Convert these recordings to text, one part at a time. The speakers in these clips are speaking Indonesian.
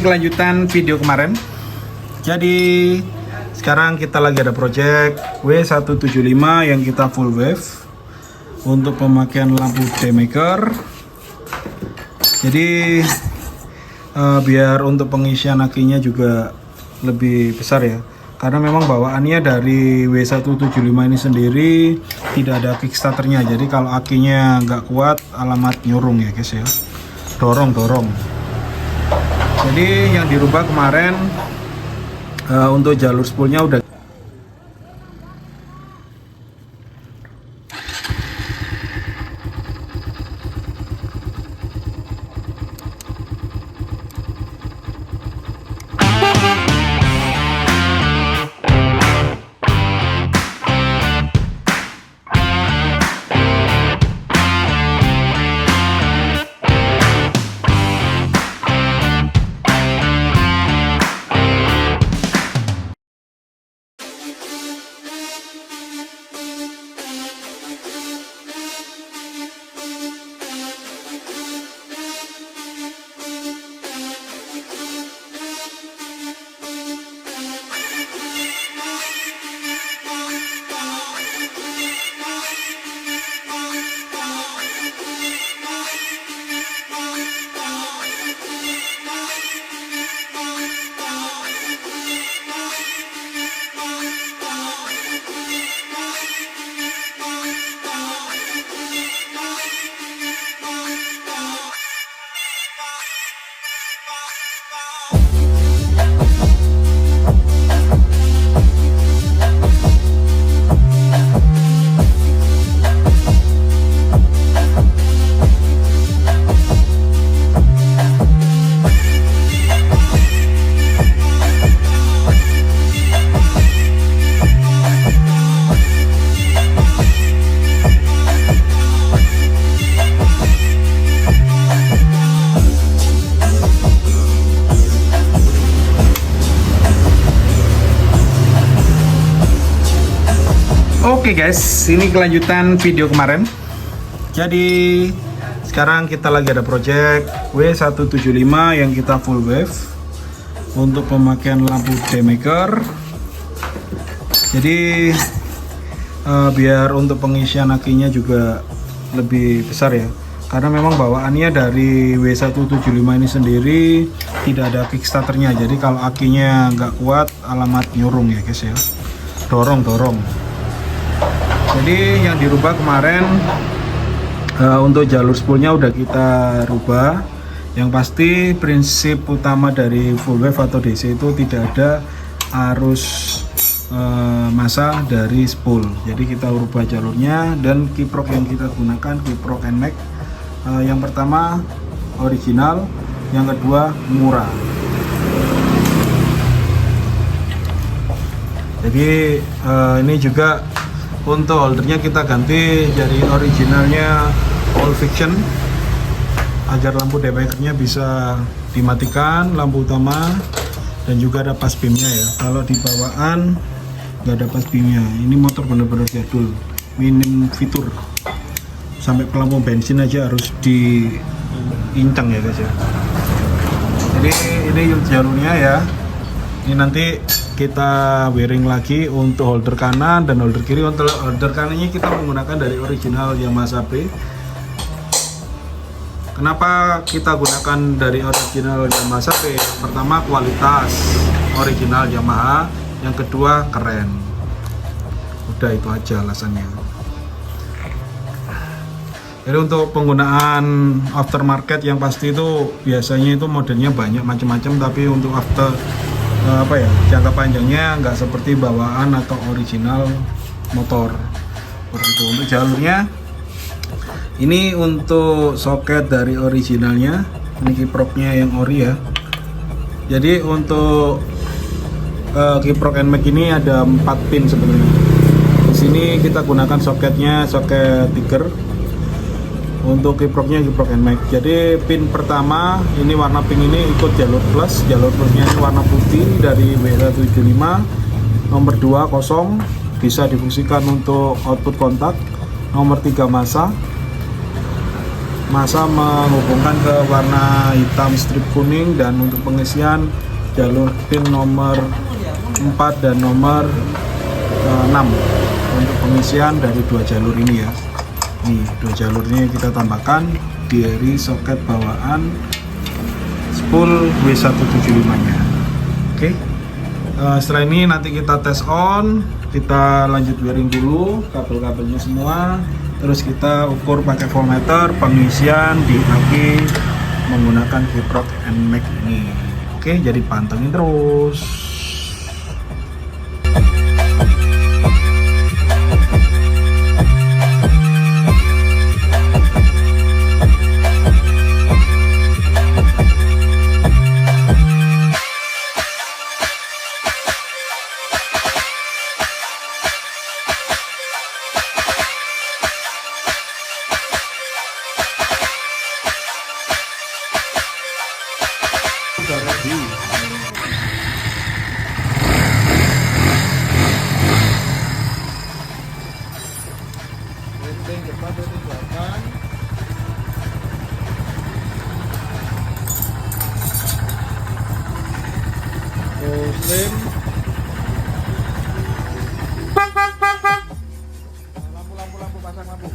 Kelanjutan video kemarin. Jadi sekarang kita lagi ada project W175 yang kita full wave untuk pemakaian lampu daymaker. Jadi biar untuk pengisian akinya juga lebih besar ya, karena memang bawaannya dari W175 ini sendiri tidak ada kickstarternya. Jadi kalau akinya nggak kuat, alamat nyurung ya guys ya, dorong. Jadi yang dirubah kemarin untuk jalur spoolnya udah. Oke guys, ini kelanjutan video kemarin. Jadi sekarang kita lagi ada project W175 yang kita full wave untuk pemakaian lampu daymaker. Jadi biar untuk pengisian akinya juga lebih besar ya, karena memang bawaannya dari W175 ini sendiri tidak ada kickstarternya. Jadi kalau akinya nggak kuat, alamat nyurung ya guys ya, dorong. Jadi yang dirubah kemarin untuk jalur spoolnya udah kita rubah. Yang pasti prinsip utama dari full wave atau DC itu tidak ada arus massa dari spool. Jadi kita rubah jalurnya, dan kiprok yang kita gunakan kiprok NMAX. Yang pertama original, yang kedua murah. Jadi ini juga untuk holdernya kita ganti dari originalnya all fiction agar lampu daymakernya bisa dimatikan, lampu utama, dan juga ada pas beamnya ya. Kalau di bawaan nggak ada pas beamnya. Ini motor bener-bener jadul, minim fitur, sampai ke lampu bensin aja harus diincang ya guys ya. Jadi ini jalurnya ya. Ini nanti kita wiring lagi untuk holder kanan dan holder kiri. Untuk holder kanannya kita menggunakan dari original Yamaha B. Kenapa kita gunakan dari original Yamaha B? Pertama, kualitas original Yamaha, yang kedua keren. Udah itu aja alasannya. Jadi untuk penggunaan aftermarket yang pasti itu biasanya itu modelnya banyak macam-macam, tapi untuk jangka panjangnya nggak seperti bawaan atau original motor seperti itu. Untuk jalurnya ini untuk soket dari originalnya, ini kiproknya yang ori ya. Jadi untuk kiprok NMAX ini ada 4 pin sebenarnya. Di sini kita gunakan soketnya soket tiger. Untuk kiproknya kiprok NMAX. Jadi pin pertama ini warna pink, ini ikut jalur plus. Jalur plusnya ini warna putih dari W175. Nomor 2 kosong, bisa difungsikan untuk output kontak. Nomor 3 massa. masa menghubungkan ke warna hitam strip kuning, dan untuk pengisian jalur pin nomor 4 dan nomor 6 untuk pengisian dari dua jalur ini ya. Nih, dua jalur ini kita tambahkan dari soket bawaan spool W175 nya. Oke. Setelah ini nanti kita tes on, kita lanjut wiring dulu kabel-kabelnya semua, terus kita ukur pakai voltmeter pengisian di aki menggunakan Kiprot NMAX ini. Oke, jadi pantengin terus. Penting cepat ditinggalkan. Muslim. Lampu pasang lampu.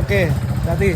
Oke, hati.